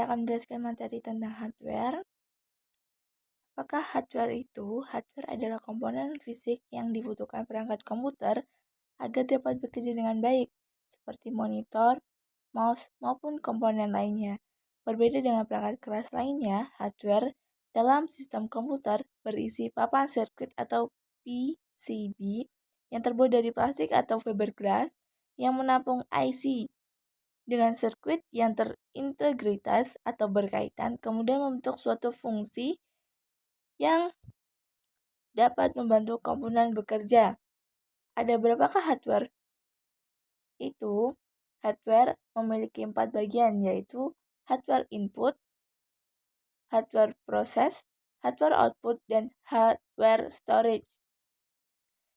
Saya akan menjelaskan materi tentang hardware. Apakah hardware itu? Hardware adalah komponen fisik yang dibutuhkan perangkat komputer agar dapat bekerja dengan baik, seperti monitor, mouse, maupun komponen lainnya. Berbeda dengan perangkat keras lainnya, hardware dalam sistem komputer berisi papan sirkuit atau PCB yang terbuat dari plastik atau fiberglass yang menampung IC dengan sirkuit yang terintegritas atau berkaitan, kemudian membentuk suatu fungsi yang dapat membantu komponen bekerja. Ada berapakah hardware? Itu, hardware memiliki 4 bagian, yaitu hardware input, hardware proses, hardware output, dan hardware storage.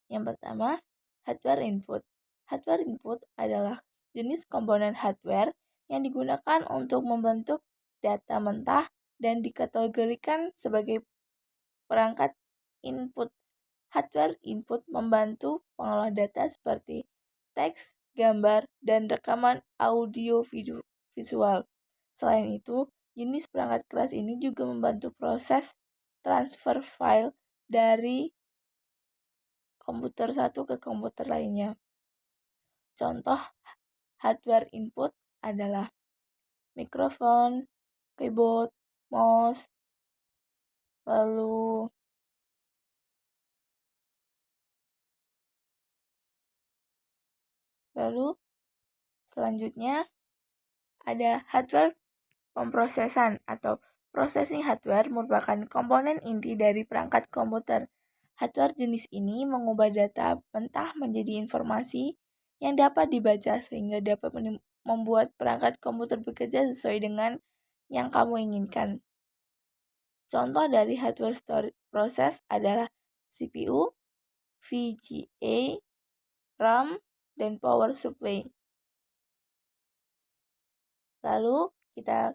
Yang pertama, hardware input. Hardware input adalah jenis komponen hardware yang digunakan untuk membentuk data mentah dan dikategorikan sebagai perangkat input. Hardware input membantu pengolah data seperti teks, gambar, dan rekaman audio visual. Selain itu, jenis perangkat keras ini juga membantu proses transfer file dari komputer satu ke komputer lainnya. Contoh hardware input adalah mikrofon, keyboard, mouse, lalu selanjutnya ada hardware pemrosesan atau processing hardware merupakan komponen inti dari perangkat komputer. Hardware jenis ini mengubah data mentah menjadi informasi yang dapat dibaca sehingga dapat membuat perangkat komputer bekerja sesuai dengan yang kamu inginkan. Contoh dari hardware proses adalah CPU, VGA, RAM, dan power supply. Lalu kita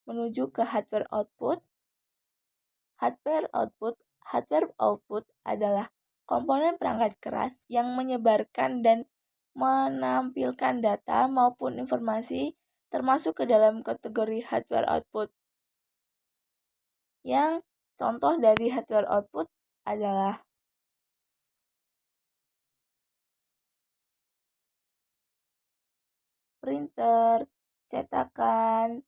menuju ke hardware output. Hardware output adalah komponen perangkat keras yang menyebarkan dan menampilkan data maupun informasi termasuk ke dalam kategori hardware output. Yang contoh dari hardware output adalah printer, cetakan,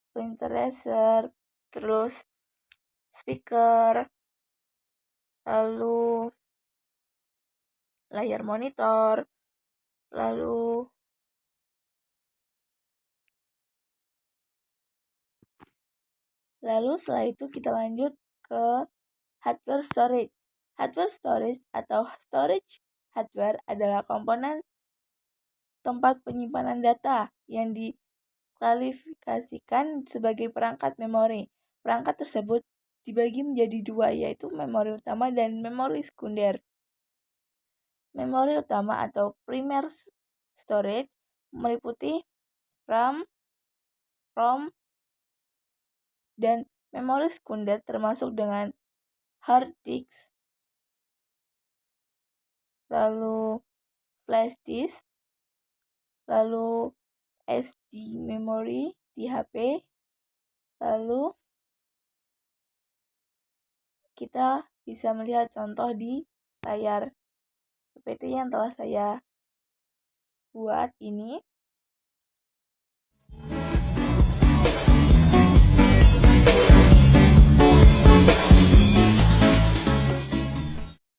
printer laser, terus speaker, lalu layar monitor, lalu setelah itu kita lanjut ke hardware storage. Hardware storage atau storage hardware adalah komponen tempat penyimpanan data yang diklasifikasikan sebagai perangkat memori. Perangkat tersebut dibagi menjadi dua, yaitu memori utama dan memori sekunder. Memori utama atau primary storage meliputi RAM, ROM, dan memori sekunder termasuk dengan hard disk, lalu flash disk, lalu SD memory di HP, lalu kita bisa melihat contoh di layar PPT yang telah saya buat ini.